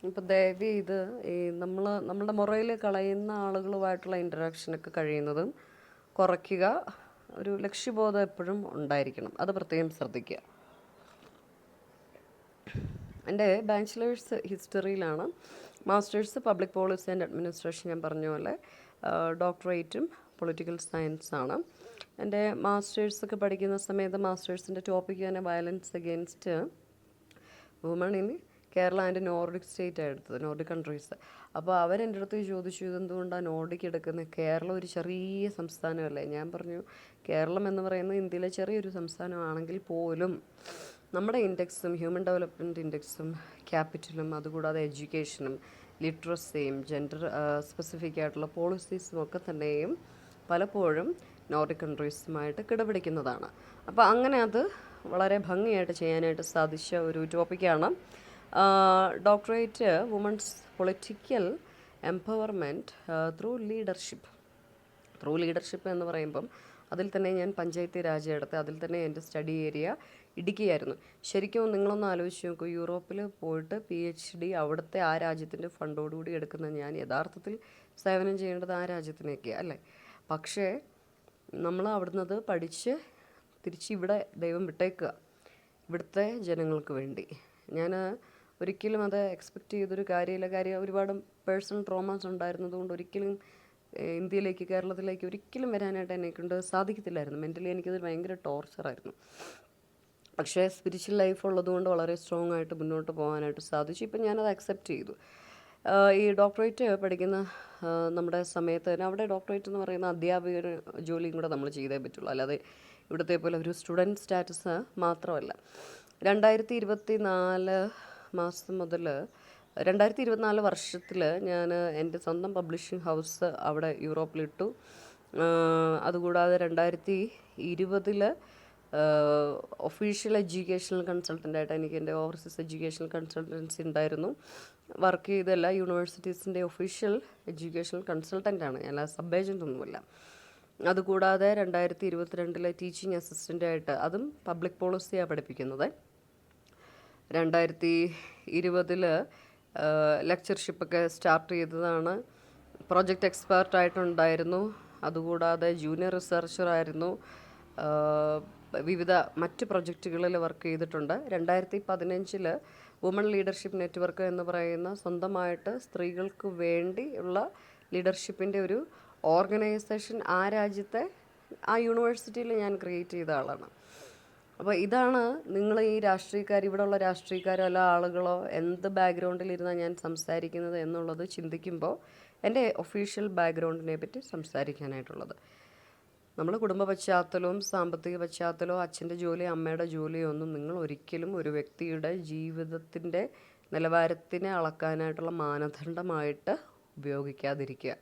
ഇപ്പം ദയവ് ഇത് ഈ നമ്മളുടെ മുറയിൽ കളയുന്ന ആളുകളുമായിട്ടുള്ള ഇൻറ്ററാക്ഷനൊക്കെ കഴിയുന്നതും കുറയ്ക്കുക. ഒരു ലക്ഷ്യബോധം എപ്പോഴും ഉണ്ടായിരിക്കണം, അത് പ്രത്യേകം ശ്രദ്ധിക്കുക. എൻ്റെ ബാച്ചിലേഴ്സ് ഹിസ്റ്ററിയിലാണ്, master's public policy and administration ഞാൻ പറഞ്ഞ പോലെ, ഡോക്ടറേറ്റും പൊളിറ്റിക്കൽ സയൻസാണ്. എൻ്റെ മാസ്റ്റേഴ്സൊക്കെ പഠിക്കുന്ന സമയത്ത് മാസ്റ്റേഴ്സിൻ്റെ ടോപ്പിക്ക് തന്നെ violence against woman in Kerala and Nordic സ്റ്റേറ്റാണ് എടുത്തത്, നോർഡിക് കൺട്രീസ്. അപ്പോൾ അവരെൻ്റെ അടുത്ത് ചോദിച്ചു, ഇതെന്തുകൊണ്ടാണ് നോർഡിക് എടുക്കുന്നത്, കേരളം ഒരു ചെറിയ സംസ്ഥാനമല്ലേ? ഞാൻ പറഞ്ഞു, കേരളം എന്ന് പറയുന്നത് ഇന്ത്യയിലെ ചെറിയൊരു സംസ്ഥാനമാണെങ്കിൽ പോലും നമ്മുടെ ഇൻഡെക്സും ഹ്യൂമൻ ഡെവലപ്മെൻറ്റ് ഇൻഡെക്സും ക്യാപിറ്റലും അതുകൂടാതെ എഡ്യൂക്കേഷനും ലിറ്ററസിയും ജെൻഡർ സ്പെസിഫിക് ആയിട്ടുള്ള പോളിസീസും ഒക്കെ തന്നെയും പലപ്പോഴും നോർഡിക് കൺട്രീസുമായിട്ട് കിടപിടിക്കുന്നതാണ്. അപ്പോൾ അങ്ങനെ അത് വളരെ ഭംഗിയായിട്ട് ചെയ്യാനായിട്ട് സാധിച്ച ഒരു ടോപ്പിക്കാണ്. Doctorate women's political empowerment through leadership എന്ന് പറയുമ്പം അതിൽ തന്നെ ഞാൻ പഞ്ചായത്ത് രാജ് എടുത്ത്, അതിൽ തന്നെ എൻ്റെ സ്റ്റഡി ഏരിയ ഇടുക്കിയായിരുന്നു. ശരിക്കും നിങ്ങളൊന്ന് ആലോചിച്ച് നോക്കൂ, യൂറോപ്പിൽ പോയിട്ട് PhD അവിടുത്തെ ആ രാജ്യത്തിൻ്റെ ഫണ്ടോടുകൂടി എടുക്കുന്ന ഞാൻ യഥാർത്ഥത്തിൽ സേവനം ചെയ്യേണ്ടത് ആ രാജ്യത്തിനൊക്കെ അല്ലേ? പക്ഷേ നമ്മൾ അവിടുന്ന് പഠിച്ച് തിരിച്ച് ഇവിടെ ദൈവം വിട്ടേക്കുക, ഇവിടുത്തെ ജനങ്ങൾക്ക് വേണ്ടി. ഞാൻ ഒരിക്കലും അത് എക്സ്പെക്റ്റ് ചെയ്തൊരു കാര്യമില്ല. കാര്യം ഒരുപാട് പേഴ്സണൽ ട്രോമാസ് ഉണ്ടായിരുന്നതുകൊണ്ട് ഒരിക്കലും ഇന്ത്യയിലേക്ക് കേരളത്തിലേക്ക് ഒരിക്കലും വരാനായിട്ട് എന്നെക്കൊണ്ട് സാധിക്കത്തില്ലായിരുന്നു. മെൻ്റലി എനിക്കത് ഭയങ്കര ടോർച്ചറായിരുന്നു. പക്ഷേ സ്പിരിച്വൽ ലൈഫ് ഉള്ളതുകൊണ്ട് വളരെ സ്ട്രോങ് ആയിട്ട് മുന്നോട്ട് പോകാനായിട്ട് സാധിച്ചു. ഇപ്പം ഞാനത് അക്സെപ്റ്റ് ചെയ്തു. ഈ ഡോക്ടറേറ്റ് പഠിക്കുന്ന നമ്മുടെ സമയത്ത് തന്നെ അവിടെ ഡോക്ടറേറ്റ് എന്ന് പറയുന്ന അധ്യാപക ജോലിയും കൂടെ നമ്മൾ ചെയ്തേ പറ്റുള്ളൂ, അല്ലാതെ ഇവിടുത്തെ പോലെ ഒരു സ്റ്റുഡൻറ്റ് സ്റ്റാറ്റസ് മാത്രമല്ല. 2024 മാസം മുതൽ 2024 വർഷത്തിൽ ഞാൻ എൻ്റെ സ്വന്തം പബ്ലിഷിംഗ് ഹൗസ് അവിടെ യൂറോപ്പിലിട്ടു. അതുകൂടാതെ 2020 ഒഫീഷ്യൽ എഡ്യൂക്കേഷണൽ കൺസൾട്ടൻ്റായിട്ട് എനിക്ക് എൻ്റെ ഓവർസീസ് എഡ്യൂക്കേഷണൽ കൺസൾട്ടൻസി ഉണ്ടായിരുന്നു. വർക്ക് ചെയ്തല്ല, യൂണിവേഴ്സിറ്റീസിൻ്റെ ഒഫീഷ്യൽ എഡ്യൂക്കേഷണൽ കൺസൾട്ടൻ്റാണ് ഞാൻ, സബ് ഏജൻ്റ് ഒന്നുമില്ല. അതുകൂടാതെ 2022 ടീച്ചിങ് അസിസ്റ്റൻ്റായിട്ട്, അതും പബ്ലിക് പോളിസിയാണ് പഠിപ്പിക്കുന്നത്. 2020 ലെക്ചർഷിപ്പൊക്കെ സ്റ്റാർട്ട് ചെയ്തതാണ്. പ്രൊജക്റ്റ് എക്സ്പേർട്ടായിട്ടുണ്ടായിരുന്നു. അതുകൂടാതെ ജൂനിയർ റിസർച്ചറായിരുന്നു. വിവിധ മറ്റ് പ്രൊജക്റ്റുകളിൽ വർക്ക് ചെയ്തിട്ടുണ്ട്. 2015 വുമൺ ലീഡർഷിപ്പ് നെറ്റ്വർക്ക് എന്ന് പറയുന്ന സ്വന്തമായിട്ട് സ്ത്രീകൾക്ക് വേണ്ടിയുള്ള ലീഡർഷിപ്പിൻ്റെ ഒരു ഓർഗനൈസേഷൻ ആ രാജ്യത്തെ ആ യൂണിവേഴ്സിറ്റിയിൽ ഞാൻ ക്രിയേറ്റ് ചെയ്ത ആളാണ്. അപ്പോൾ ഇതാണ് നിങ്ങൾ ഈ രാഷ്ട്രീയക്കാർ, ഇവിടെയുള്ള രാഷ്ട്രീയക്കാരോ അല്ല ആളുകളോ എന്ത് ബാക്ക്ഗ്രൗണ്ടിലിരുന്നാൽ ഞാൻ സംസാരിക്കുന്നത് എന്നുള്ളത് ചിന്തിക്കുമ്പോൾ എൻ്റെ ഒഫീഷ്യൽ ബാക്ക്ഗ്രൗണ്ടിനെ പറ്റി സംസാരിക്കാനായിട്ടുള്ളത്. നമ്മൾ കുടുംബ പശ്ചാത്തലവും സാമ്പത്തിക പശ്ചാത്തലവും അച്ഛൻ്റെ ജോലി അമ്മയുടെ ജോലിയോ ഒന്നും നിങ്ങൾ ഒരിക്കലും ഒരു വ്യക്തിയുടെ ജീവിതത്തിൻ്റെ നിലവാരത്തിനെ അളക്കാനായിട്ടുള്ള മാനദണ്ഡമായിട്ട് ഉപയോഗിക്കാതിരിക്കുക.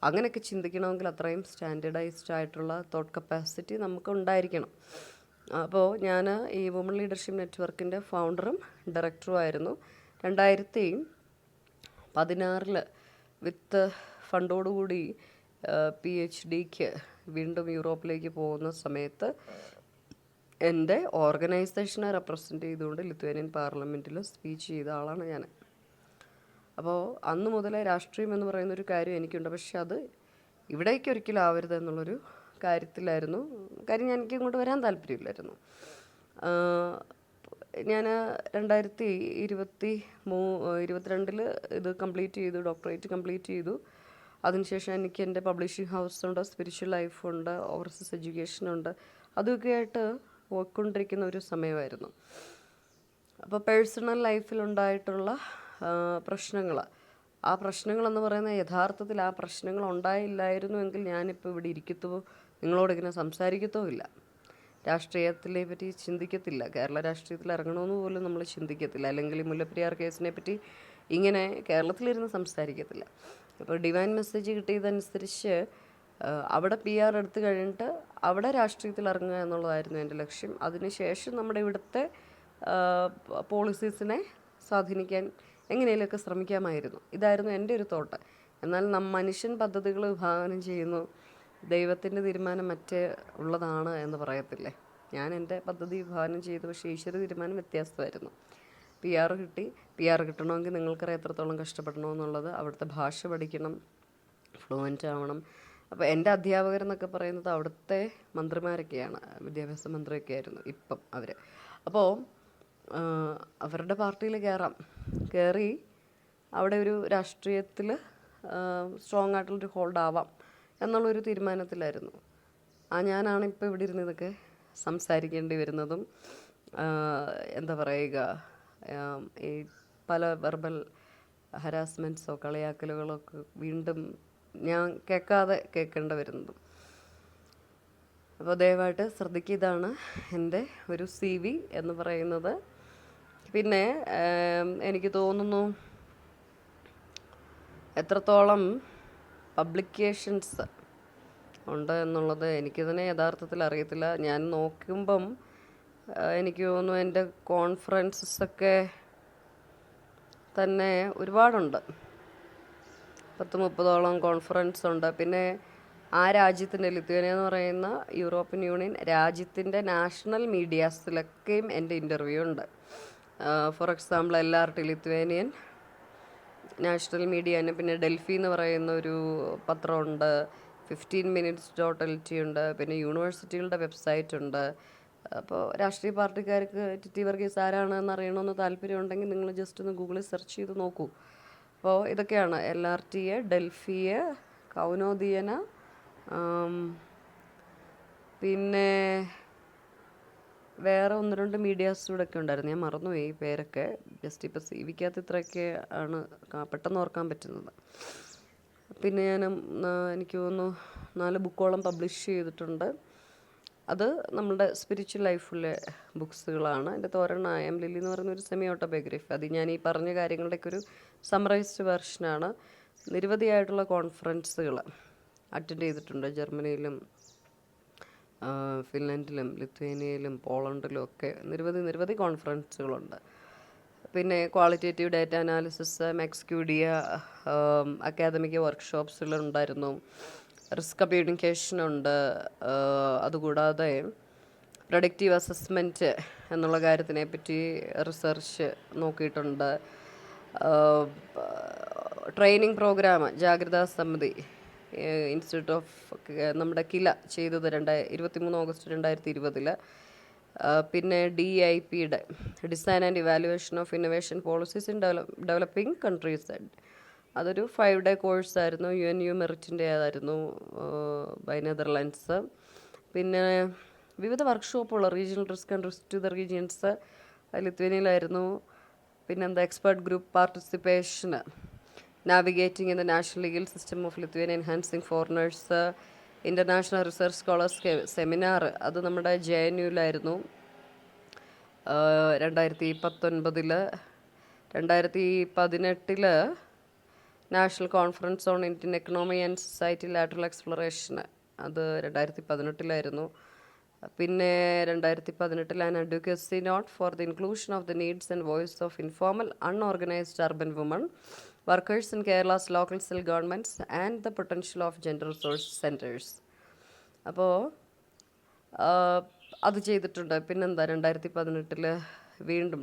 അങ്ങനെയൊക്കെ ചിന്തിക്കണമെങ്കിൽ അത്രയും സ്റ്റാൻഡേർഡൈസ്ഡ് ആയിട്ടുള്ള തോട്ട് കപ്പാസിറ്റി നമുക്ക് ഉണ്ടായിരിക്കണം. അപ്പോൾ ഞാൻ ഈ വുമൺ ലീഡർഷിപ്പ് നെറ്റ്വർക്കിൻ്റെ ഫൗണ്ടറും ഡയറക്ടറും ആയിരുന്നു. 2016 വിത്ത് ഫണ്ടോടുകൂടി PhDക്ക് വീണ്ടും യൂറോപ്പിലേക്ക് പോകുന്ന സമയത്ത് എൻ്റെ ഓർഗനൈസേഷനെ റെപ്രസെൻ്റ് ചെയ്തുകൊണ്ട് ലിത്വാനിയൻ പാർലമെൻറ്റിൽ സ്പീച്ച് ചെയ്ത ആളാണ് ഞാൻ. അപ്പോൾ അന്ന് മുതലേ രാഷ്ട്രീയം എന്ന് പറയുന്നൊരു കാര്യം എനിക്കുണ്ട്. പക്ഷെ അത് ഇവിടേക്ക് ഒരിക്കലും ആവരുത് എന്നുള്ളൊരു കാര്യത്തിലായിരുന്നു. കാര്യം എനിക്ക് ഇങ്ങോട്ട് വരാൻ താല്പര്യമില്ലായിരുന്നു. ഞാൻ 2022 ഇത് കംപ്ലീറ്റ് ചെയ്തു, ഡോക്ടറേറ്റ് കംപ്ലീറ്റ് ചെയ്തു. അതിനുശേഷം എനിക്ക് എൻ്റെ പബ്ലിഷിംഗ് ഹൗസുണ്ട്, സ്പിരിച്വൽ ലൈഫുണ്ട്, ഓവർസീസ് എഡ്യൂക്കേഷനുണ്ട്. അതൊക്കെ ആയിട്ട് പോയിക്കൊണ്ടിരിക്കുന്ന ഒരു സമയമായിരുന്നു. അപ്പോൾ പേഴ്സണൽ ലൈഫിലുണ്ടായിട്ടുള്ള പ്രശ്നങ്ങൾ, ആ പ്രശ്നങ്ങളെന്ന് പറയുന്നത് യഥാർത്ഥത്തിൽ ആ പ്രശ്നങ്ങൾ ഉണ്ടായില്ലായിരുന്നുവെങ്കിൽ ഞാനിപ്പോൾ ഇവിടെ ഇരിക്കത്തോ നിങ്ങളോടിങ്ങനെ സംസാരിക്കത്തോ ഇല്ല, രാഷ്ട്രീയത്തിനെ പറ്റി ചിന്തിക്കത്തില്ല, കേരള രാഷ്ട്രീയത്തിൽ ഇറങ്ങണമെന്ന് പോലും നമ്മൾ ചിന്തിക്കത്തില്ല, അല്ലെങ്കിൽ മുല്ലപ്പെരിയാർ കേസിനെ പറ്റി ഇങ്ങനെ കേരളത്തിലിരുന്ന് സംസാരിക്കത്തില്ല. അപ്പോൾ ഡിവൈൻ മെസ്സേജ് കിട്ടിയതനുസരിച്ച് അവിടെ PR എടുത്തു കഴിഞ്ഞിട്ട് അവിടെ രാഷ്ട്രീയത്തിൽ ഇറങ്ങുക എന്നുള്ളതായിരുന്നു എൻ്റെ ലക്ഷ്യം. അതിനുശേഷം നമ്മുടെ ഇവിടുത്തെ പോളിസീസിനെ സ്വാധീനിക്കാൻ എങ്ങനെയൊക്കെ ശ്രമിക്കാമായിരുന്നു, ഇതായിരുന്നു എൻ്റെ ഒരു തോട്ട്. എന്നാൽ മനുഷ്യൻ പദ്ധതികൾ വിഭാവനം ചെയ്യുന്നു, ദൈവത്തിൻ്റെ തീരുമാനം മറ്റേ ഉള്ളതാണ് എന്ന് പറയത്തില്ലേ. ഞാൻ എൻ്റെ പദ്ധതി വിഭാവനം ചെയ്തു, പക്ഷേ ഈശ്വര തീരുമാനം വ്യത്യാസമായിരുന്നു. PR കിട്ടി. PR കിട്ടണമെങ്കിൽ നിങ്ങൾക്കറിയാം എത്രത്തോളം കഷ്ടപ്പെടണമെന്നുള്ളത്. അവിടുത്തെ ഭാഷ പഠിക്കണം, ഫ്ലുവൻ്റ് ആവണം. അപ്പോൾ എൻ്റെ അധ്യാപകരെന്നൊക്കെ പറയുന്നത് അവിടുത്തെ മന്ത്രിമാരൊക്കെയാണ്, വിദ്യാഭ്യാസ മന്ത്രിയൊക്കെ ആയിരുന്നു ഇപ്പം അവർ. അപ്പോൾ അവരുടെ പാർട്ടിയിൽ കയറി അവിടെ ഒരു രാഷ്ട്രീയത്തിൽ സ്ട്രോങ് ആയിട്ടുള്ളൊരു ഹോൾഡ് ആവാം എന്നുള്ളൊരു തീരുമാനത്തിലായിരുന്നു. ഞാനാണ് ഇപ്പോൾ ഇവിടെ ഇരുന്ന് ഇതൊക്കെ സംസാരിക്കേണ്ടി വരുന്നതും എന്താ പറയുക, ഈ പല വെർബൽ ഹരാസ്മെൻറ്റ്സോ കളിയാക്കലുകളൊക്കെ വീണ്ടും ഞാൻ കേൾക്കേണ്ടി വരുന്നതും. അപ്പോൾ ദയവായിട്ട് ശ്രദ്ധിക്കുക, ഇതാണ് എൻ്റെ ഒരു CV എന്ന് പറയുന്നത്. പിന്നെ എനിക്ക് തോന്നുന്നു എത്രത്തോളം പബ്ലിക്കേഷൻസ് ഉണ്ട് എന്നുള്ളത് എനിക്കിതിനെ യഥാർത്ഥത്തിൽ അറിയത്തില്ല. ഞാൻ നോക്കുമ്പം എനിക്ക് തോന്നുന്നു എൻ്റെ കോൺഫറൻസസൊക്കെ തന്നെ ഒരുപാടുണ്ട്, 10-30ഓളം കോൺഫറൻസ് ഉണ്ട്. പിന്നെ ആ രാജ്യത്തിൻ്റെ, ലിത്വാനിയ എന്ന് പറയുന്ന യൂറോപ്യൻ യൂണിയൻ രാജ്യത്തിൻ്റെ നാഷണൽ മീഡിയാസിലൊക്കെയും എൻ്റെ ഇൻ്റർവ്യൂ ഉണ്ട്. For example LRT, Lithuanian national media. പിന്നെ ഡൽഹി എന്ന് പറയുന്ന ഒരു പത്രമുണ്ട്, 15 minutes.lt ഉണ്ട്, പിന്നെ യൂണിവേഴ്സിറ്റികളുടെ വെബ്സൈറ്റ് ഉണ്ട്. അപ്പോൾ രാഷ്ട്രീയ പാർട്ടിക്കാർക്ക് ടി വർഗീസ് ആരാണെന്ന് അറിയണമെന്ന് താല്പര്യമുണ്ടെങ്കിൽ നിങ്ങൾ ജസ്റ്റ് ഒന്ന് ഗൂഗിളിൽ സെർച്ച് ചെയ്ത് നോക്കൂ. അപ്പോൾ ഇതൊക്കെയാണ് LRT, ഡൽഹി, കൗനോദിയന, പിന്നെ വേറെ 1-2 മീഡിയാസ് ഇവിടെ ഒക്കെ ഉണ്ടായിരുന്നു, ഞാൻ മറന്നുപോയി ഈ പേരൊക്കെ. ജസ്റ്റ് ഇപ്പോൾ CVക്കകത്ത് ഇത്രയൊക്കെ ആണ് പെട്ടെന്ന് ഓർക്കാൻ പറ്റുന്നത്. പിന്നെ എനിക്ക് തോന്നുന്നു 4 ബുക്കോളം പബ്ലിഷ് ചെയ്തിട്ടുണ്ട്. അത് നമ്മുടെ സ്പിരിച്വൽ ലൈഫിലെ ബുക്സുകളാണ്. എൻ്റെ ഒരെണ്ണം I Am Lily എന്ന് പറയുന്ന ഒരു സെമി ഓട്ടോബയോഗ്രഫി. അത് ഞാൻ ഈ പറഞ്ഞ കാര്യങ്ങളുടെയൊക്കെ ഒരു സമ്മറൈസ്ഡ് വെർഷനാണ്. നിരവധിയായിട്ടുള്ള കോൺഫറൻസുകൾ അറ്റൻഡ് ചെയ്തിട്ടുണ്ട്. ജർമ്മനിയിലും ഫിൻലൻഡിലും ലിത്വേനിയയിലും പോളണ്ടിലും ഒക്കെ നിരവധി കോൺഫറൻസുകളുണ്ട്. പിന്നെ ക്വാളിറ്റേറ്റീവ് ഡാറ്റ അനാലിസിസ്, മെക്സ്ക്യൂഡിയ, അക്കാദമിക് വർക്ക്ഷോപ്സിലുണ്ടായിരുന്നു. റിസ്ക് കമ്മ്യൂണിക്കേഷൻ ഉണ്ട്. അതുകൂടാതെ പ്രൊഡക്റ്റീവ് അസസ്മെൻറ്റ് എന്നുള്ള കാര്യത്തിനെ പറ്റി റിസർച്ച് നോക്കിയിട്ടുണ്ട്. ട്രെയിനിങ് പ്രോഗ്രാം ജാഗ്രതാ സമിതി ഇൻസ്റ്റിറ്റ്യൂട്ട് ഓഫ് നമ്മുടെ കില ചെയ്തത് 23 ഓഗസ്റ്റ് 2020. പിന്നെ DIPയുടെ design and evaluation of innovation policies in developing countries, അതൊരു 5 day കോഴ്സായിരുന്നു. UNU മെറിറ്റിൻ്റെ ആയിരുന്നു, ബൈ നെതർലാൻഡ്സ്. പിന്നെ വിവിധ വർക്ക്ഷോപ്പുകൾ, regional risk and risk to the regions ലിത്വേനിയയിലായിരുന്നു. പിന്നെന്താ എക്സ്പേർട്ട് ഗ്രൂപ്പ് പാർട്ടിസിപ്പേഷന്, navigating in the national legal system of Lithuania, enhancing foreigners, international research scholars seminar, അത് നമ്മുടെ JNUലായിരുന്നു 2019. 2018 national conference on Indian economy and society lateral exploration, അത് 2018 പിന്നെ 2018 an advocacy note for the inclusion of the needs and voice of informal unorganised urban woman workers in Kerala's local self governments and the potential of gender resource centres. അപ്പോൾ അത് ചെയ്തിട്ടുണ്ട്. പിന്നെന്താ 2018 വീണ്ടും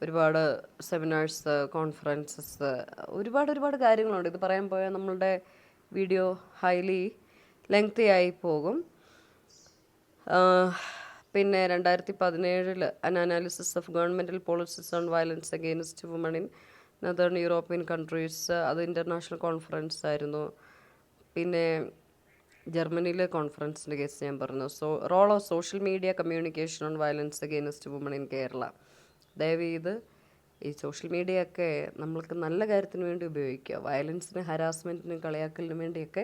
ഒരുപാട് സെമിനാഴ്സ്, conferences, ഒരുപാട് കാര്യങ്ങളുണ്ട്. ഇത് പറയാൻ പോയാൽ നമ്മളുടെ വീഡിയോ ഹൈലി ലെങ്തി ആയി പോകും. പിന്നെ 2017 an analysis of governmental policies on violence against woman in northern European countries, അത് ഇൻ്റർനാഷണൽ കോൺഫറൻസ് ആയിരുന്നു. പിന്നെ ജർമ്മനിയിലെ കോൺഫറൻസിൻ്റെ കേസ് ഞാൻ പറഞ്ഞു. Role of social media communication on violence against woman in Kerala. ദയവീത് ഈ സോഷ്യൽ മീഡിയ ഒക്കെ നമ്മൾക്ക് നല്ല കാര്യത്തിന് വേണ്ടി ഉപയോഗിക്കുക, വയലൻസിന്, ഹരാസ്മെൻറ്റിനും കളിയാക്കലിനും വേണ്ടിയൊക്കെ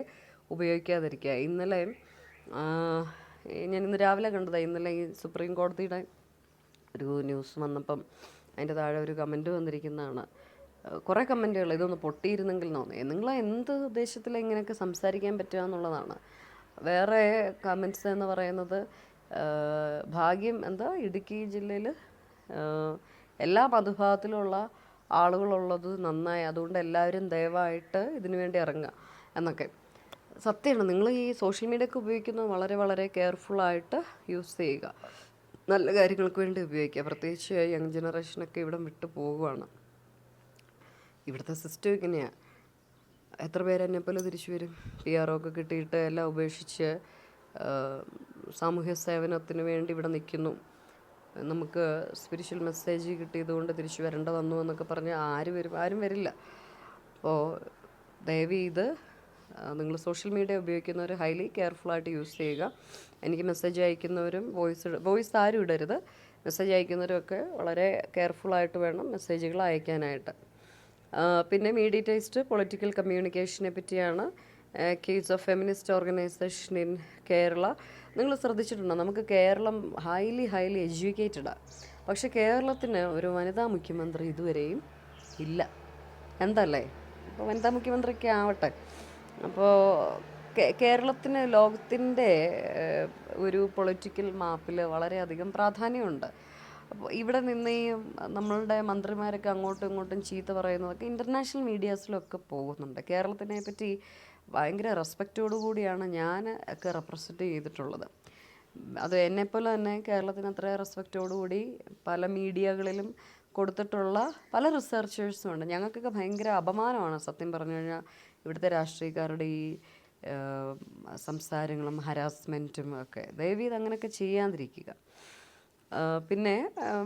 ഉപയോഗിക്കാതിരിക്കുക. ഇന്നലെ ഞാനിന്ന് രാവിലെ കണ്ടതാണ്, ഇന്നലെ ഈ സുപ്രീം കോടതിയുടെ ഒരു ന്യൂസ് വന്നപ്പം അതിൻ്റെ താഴെ ഒരു കമൻറ്റ് വന്നിരിക്കുന്നതാണ്. കുറേ കമൻറ്റുകൾ ഇതൊന്ന് പൊട്ടിയിരുന്നെങ്കിൽ തോന്നി. നിങ്ങൾ എന്ത് ഉദ്ദേശത്തിലാണ് ഇങ്ങനെയൊക്കെ സംസാരിക്കാൻ പറ്റുക എന്നുള്ളതാണ്. വേറെ കമൻറ്റ്സ് എന്ന് പറയുന്നത് ഭാഗ്യം ഇടുക്കി ജില്ലയിൽ എല്ലാ മതവിഭാഗത്തിലുള്ള ആളുകളുള്ളത് നന്നായി, അതുകൊണ്ട് എല്ലാവരും ദയവായിട്ട് ഇതിനു വേണ്ടി ഇറങ്ങുക എന്നൊക്കെ. സത്യമാണ്, നിങ്ങൾ ഈ സോഷ്യൽ മീഡിയ ഒക്കെ ഉപയോഗിക്കുന്നത് വളരെ കെയർഫുള്ളായിട്ട് യൂസ് ചെയ്യുക. നല്ല കാര്യങ്ങൾക്ക് വേണ്ടി ഉപയോഗിക്കുക. പ്രത്യേകിച്ച് യങ് ജനറേഷനൊക്കെ ഇവിടെ വിട്ടു പോകുവാണ്. ഇവിടുത്തെ സിസ്റ്റം ഇങ്ങനെയാണ്. എത്ര പേര് എന്നെപ്പോലെ തിരിച്ചു വരും? PR ഒക്കെ കിട്ടിയിട്ട് എല്ലാം ഉപേക്ഷിച്ച് സാമൂഹ്യ സേവനത്തിന് വേണ്ടി ഇവിടെ നിൽക്കുന്നു. നമുക്ക് സ്പിരിച്വൽ മെസ്സേജ് കിട്ടിയതുകൊണ്ട് തിരിച്ചു വരേണ്ട വന്നു എന്നൊക്കെ പറഞ്ഞാൽ ആരും വരില്ല. അപ്പോൾ ദയവ് ചെയ്ത് നിങ്ങൾ സോഷ്യൽ മീഡിയ ഉപയോഗിക്കുന്നവർ ഹൈലി കെയർഫുള്ളായിട്ട് യൂസ് ചെയ്യുക. എനിക്ക് മെസ്സേജ് അയക്കുന്നവരും വോയിസ് ആരും ഇടരുത്. മെസ്സേജ് അയക്കുന്നവരൊക്കെ വളരെ കെയർഫുള്ളായിട്ട് വേണം മെസ്സേജുകൾ അയക്കാനായിട്ട്. പിന്നെ മീഡിയറ്റൈസ്ഡ് പൊളിറ്റിക്കൽ കമ്മ്യൂണിക്കേഷനെ പറ്റിയാണ്. Case of feminist organisation in Kerala. നിങ്ങൾ ശ്രദ്ധിച്ചിട്ടുണ്ടോ? നമുക്ക് കേരളം ഹൈലി എഡ്യൂക്കേറ്റഡാണ്. പക്ഷെ കേരളത്തിന് ഒരു വനിതാ മുഖ്യമന്ത്രി ഇതുവരെയും ഇല്ല. എന്തല്ലേ? അപ്പോൾ വനിതാ മുഖ്യമന്ത്രിയൊക്കെ ആവട്ടെ. അപ്പോൾ കേരളത്തിന് ലോകത്തിൻ്റെ ഒരു പൊളിറ്റിക്കൽ മാപ്പിൽ വളരെയധികം പ്രാധാന്യമുണ്ട്. അപ്പോൾ ഇവിടെ നിന്ന് ഈ നമ്മളുടെ മന്ത്രിമാരൊക്കെ അങ്ങോട്ടും ഇങ്ങോട്ടും ചീത്ത പറയുന്നതൊക്കെ ഇൻ്റർനാഷണൽ മീഡിയാസിലൊക്കെ പോകുന്നുണ്ട്. കേരളത്തിനെ പറ്റി ഭയങ്കര റെസ്പെക്റ്റോടു കൂടിയാണ് ഞാൻ ഒക്കെ റെപ്രസെൻറ്റ് ചെയ്തിട്ടുള്ളത്. അത് എന്നെപ്പോലെ തന്നെ കേരളത്തിന് അത്ര റെസ്പെക്റ്റോടു കൂടി പല മീഡിയകളിലും കൊടുത്തിട്ടുള്ള പല റിസർച്ചേഴ്സും ഉണ്ട്. ഞങ്ങൾക്കൊക്കെ ഭയങ്കര അപമാനമാണ് സത്യം പറഞ്ഞു കഴിഞ്ഞാൽ ഇവിടുത്തെ രാഷ്ട്രീയക്കാരുടെ ഈ സംസാരങ്ങളും ഹരാസ്മെൻറ്റും ഒക്കെ. ദയവീത് അങ്ങനെയൊക്കെ ചെയ്യാതിരിക്കുക. പിന്നെ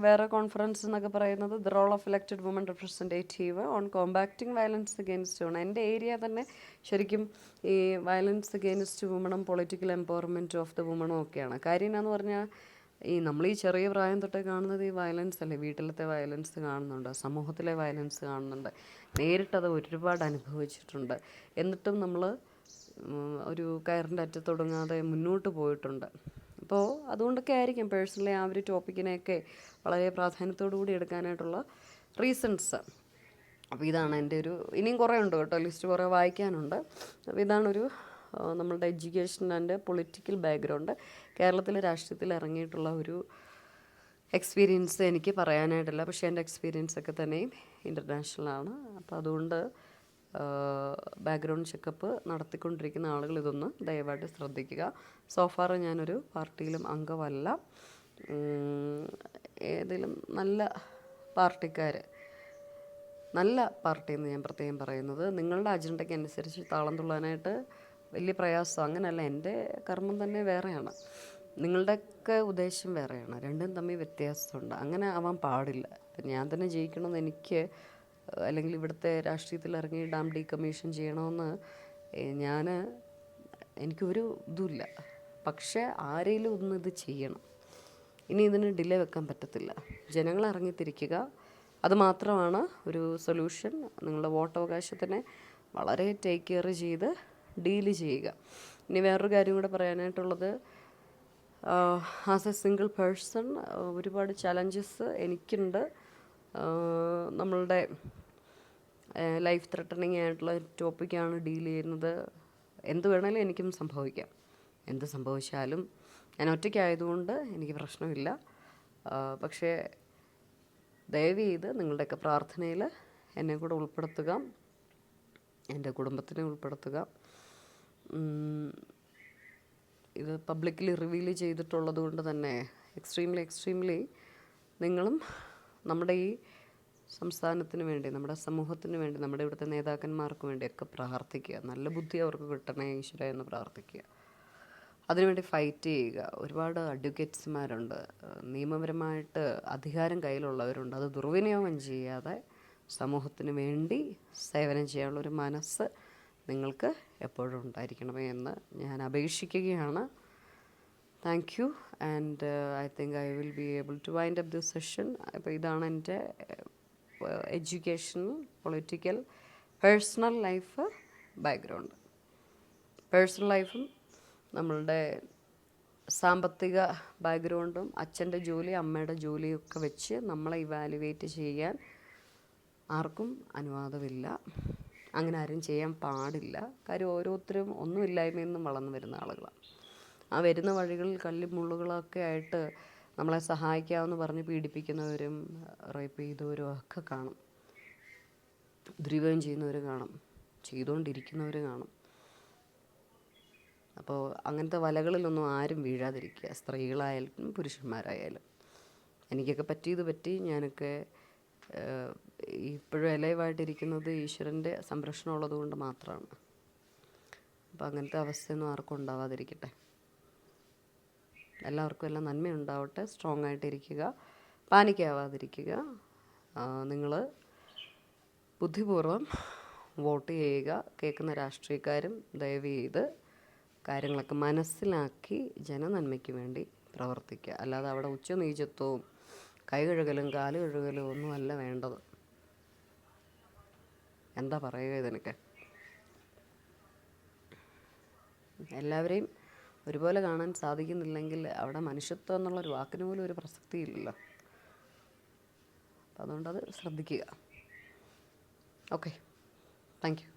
വേറെ കോൺഫറൻസ് എന്നൊക്കെ പറയുന്നത് the role of elected woman representative on combating violence against woman. എൻ്റെ ഏരിയ തന്നെ ശരിക്കും ഈ വയലൻസ് അഗെയിൻസ്റ്റ് വുമണും പൊളിറ്റിക്കൽ എംപവർമെൻറ്റ് ഓഫ് ദ വുമണും ഒക്കെയാണ്. കാര്യം എന്നാന്ന് പറഞ്ഞാൽ നമ്മൾ ഈ ചെറിയ പ്രായം തൊട്ടേ കാണുന്നത് ഈ വയലൻസ് അല്ലേ. വീട്ടിലത്തെ വയലൻസ് കാണുന്നുണ്ട്, സമൂഹത്തിലെ വയലൻസ് കാണുന്നുണ്ട്. നേരിട്ടത് ഒരുപാട് അനുഭവിച്ചിട്ടുണ്ട്. എന്നിട്ടും നമ്മൾ ഒരു കയറിൻ്റെ അറ്റത്തൊടുങ്ങാതെ മുന്നോട്ട് പോയിട്ടുണ്ട്. അപ്പോൾ അതുകൊണ്ടൊക്കെ ആയിരിക്കും പേഴ്സണലി ആ ഒരു ടോപ്പിക്കിനെയൊക്കെ വളരെ പ്രാധാന്യത്തോടു കൂടി എടുക്കാനായിട്ടുള്ള റീസൺസ്. അപ്പോൾ ഇതാണ് എൻ്റെ ഒരു, ഇനിയും കുറേ ഉണ്ട് കേട്ടോ, ലിസ്റ്റ് കുറേ വായിക്കാനുണ്ട്. അപ്പോൾ ഇതാണൊരു നമ്മളുടെ എഡ്യൂക്കേഷൻ ആൻഡ് പൊളിറ്റിക്കൽ ബാക്ക്ഗ്രൗണ്ട്, കേരളത്തിലെ രാഷ്ട്രീയത്തിൽ ഇറങ്ങിയിട്ടുള്ള ഒരു എക്സ്പീരിയൻസ് എനിക്ക് പറയാനായിട്ടില്ല. പക്ഷേ എൻ്റെ എക്സ്പീരിയൻസ് ഒക്കെ തന്നെയും ഇൻ്റർനാഷണലാണ്. അപ്പോൾ അതുകൊണ്ട് ബാക്ക്ഗ്രൗണ്ട് ചെക്കപ്പ് നടത്തിക്കൊണ്ടിരിക്കുന്ന ആളുകൾ ഇതൊന്ന് ദയവായിട്ട് ശ്രദ്ധിക്കുക. സോഫാർ ഞാനൊരു പാർട്ടിയിലും അംഗമല്ല. ഏതെങ്കിലും നല്ല പാർട്ടിക്കാർ, നല്ല പാർട്ടി എന്ന് ഞാൻ പ്രത്യേകം പറയുന്നത്, നിങ്ങളുടെ അജണ്ടയ്ക്ക് അനുസരിച്ച് താളം തുള്ളാനായിട്ട് വലിയ പ്രയാസം അങ്ങനെയല്ല. എൻ്റെ കർമ്മം തന്നെ വേറെയാണ്, നിങ്ങളുടെയൊക്കെ ഉദ്ദേശം വേറെയാണ്. രണ്ടും തമ്മിൽ വ്യത്യാസമുണ്ട്. അങ്ങനെ ആവാൻ പാടില്ല. ഇപ്പം ഞാൻ തന്നെ ജയിക്കണമെന്ന് എനിക്ക്, അല്ലെങ്കിൽ ഇവിടുത്തെ രാഷ്ട്രീയത്തിൽ ഇറങ്ങി ഡാം ഡീകമ്മീഷൻ ചെയ്യണമെന്ന് എനിക്കൊരു ഇതുമില്ല. പക്ഷേ ആരെങ്കിലും ഒന്ന് ഇത് ചെയ്യണം. ഇനി ഇതിന് ഡിലേ വെക്കാൻ പറ്റത്തില്ല. ജനങ്ങൾ ഇറങ്ങിത്തിരിക്കുക, അതുമാത്രമാണ് ഒരു സൊല്യൂഷൻ. നിങ്ങളുടെ വോട്ടവകാശത്തിനെ വളരെ ടേക്ക് കെയർ ചെയ്ത് ഡീല് ചെയ്യുക. ഇനി വേറൊരു കാര്യം കൂടെ പറയാനായിട്ടുള്ളത്, ആസ് എ സിംഗിൾ പേഴ്സൺ ഒരുപാട് ചലഞ്ചസ് എനിക്കുണ്ട്. നമ്മളുടെ ലൈഫ് ത്രെട്ടണിങ് ആയിട്ടുള്ള ടോപ്പിക്കാണ് ഡീൽ ചെയ്യുന്നത്. എന്ത് വേണമെങ്കിലും എനിക്കും സംഭവിക്കാം. എന്ത് സംഭവിച്ചാലും ഞാൻ ഒറ്റയ്ക്കായതുകൊണ്ട് എനിക്ക് പ്രശ്നമില്ല. പക്ഷേ ദയവ് ചെയ്ത് നിങ്ങളുടെയൊക്കെ പ്രാർത്ഥനയിൽ എന്നെ കൂടെ ഉൾപ്പെടുത്തുക, എൻ്റെ കുടുംബത്തിനെ ഉൾപ്പെടുത്തുക. ഇത് പബ്ലിക്കലി റിവീൽ ചെയ്തിട്ടുള്ളത് കൊണ്ട് തന്നെ എക്സ്ട്രീംലി നിങ്ങളും നമ്മുടെ ഈ സംസ്ഥാനത്തിന് വേണ്ടി, നമ്മുടെ സമൂഹത്തിന് വേണ്ടി, നമ്മുടെ ഇവിടുത്തെ നേതാക്കന്മാർക്ക് വേണ്ടിയൊക്കെ പ്രാർത്ഥിക്കുക. നല്ല ബുദ്ധി അവർക്ക് കിട്ടണേ ഈശ്വര എന്ന് പ്രാർത്ഥിക്കുക. അതിനുവേണ്ടി ഫൈറ്റ് ചെയ്യുക. ഒരുപാട് അഡ്വക്കേറ്റ്സ്മാരുണ്ട്, നിയമപരമായിട്ട് അധികാരം കയ്യിലുള്ളവരുണ്ട്. അത് ദുർവിനിയോഗം ചെയ്യാതെ സമൂഹത്തിന് വേണ്ടി സേവനം ചെയ്യാനുള്ളൊരു മനസ്സ് നിങ്ങൾക്ക് എപ്പോഴും ഉണ്ടായിരിക്കണമേ എന്ന് ഞാൻ അപേക്ഷിക്കുകയാണ്. Thank you. And I think I will be able to wind up this session. അപ്പോൾ ഇതാണ് എൻ്റെ education, political, personal life background. Personal ലൈഫും നമ്മളുടെ സാമ്പത്തിക ബാക്ക്ഗ്രൗണ്ടും അച്ഛൻ്റെ ജോലി അമ്മയുടെ ജോലിയൊക്കെ വെച്ച് നമ്മളെ ഇവാലുവേറ്റ് ചെയ്യാൻ ആർക്കും അനുവാദമില്ല. അങ്ങനെ ആരും ചെയ്യാൻ പാടില്ല. കാര്യം ഓരോരുത്തരും ഒന്നുമില്ലായ്മയിൽ നിന്നും വളർന്നു വരുന്ന ആളുകളാണ്. ആ വരുന്ന വഴികളിൽ കല്ലും മുള്ളുകളൊക്കെ ആയിട്ട് നമ്മളെ സഹായിക്കാമെന്ന് പറഞ്ഞ് പീഡിപ്പിക്കുന്നവരും റേപ്പ് ചെയ്തവരും ഒക്കെ കാണും. ദുരുപയോഗം ചെയ്യുന്നവർ കാണും, ചെയ്തുകൊണ്ടിരിക്കുന്നവർ കാണും. അപ്പോൾ അങ്ങനത്തെ വലകളിലൊന്നും ആരും വീഴാതിരിക്കുക, സ്ത്രീകളായാലും പുരുഷന്മാരായാലും. എനിക്കൊക്കെ പറ്റിയത് പറ്റി. ഞാനൊക്കെ ഇപ്പോഴും അലൈവായിട്ടിരിക്കുന്നത് ഈശ്വരൻ്റെ സംരക്ഷണം ഉള്ളത് കൊണ്ട് മാത്രമാണ്. അപ്പോൾ അങ്ങനത്തെ അവസ്ഥയൊന്നും ആർക്കും ഉണ്ടാവാതിരിക്കട്ടെ. എല്ലാവർക്കും എല്ലാം നന്മയുണ്ടാവട്ടെ. സ്ട്രോങ് ആയിട്ടിരിക്കുക, പാനിക്കാവാതിരിക്കുക. നിങ്ങൾ ബുദ്ധിപൂർവ്വം വോട്ട് ചെയ്യുക. കേൾക്കുന്ന രാഷ്ട്രീയക്കാരും ദയവ് ചെയ്ത് കാര്യങ്ങളൊക്കെ മനസ്സിലാക്കി ജനനന്മയ്ക്ക് വേണ്ടി പ്രവർത്തിക്കുക. അല്ലാതെ അവിടെ ഉച്ചനീചത്വവും കൈ കഴുകലും കാല് കഴുകലും ഒന്നുമല്ല വേണ്ടത്. എന്താ പറയുക ഇതിനൊക്കെ? എല്ലാവരെയും ഒരുപോലെ കാണാൻ സാധിക്കുന്നില്ലെങ്കിൽ അവിടെ മനുഷ്യത്വം എന്നുള്ളൊരു വാക്കിന് പോലും ഒരു പ്രസക്തിയില്ലല്ലോ. അപ്പം അതുകൊണ്ടത് ശ്രദ്ധിക്കുക. Okay, thank you.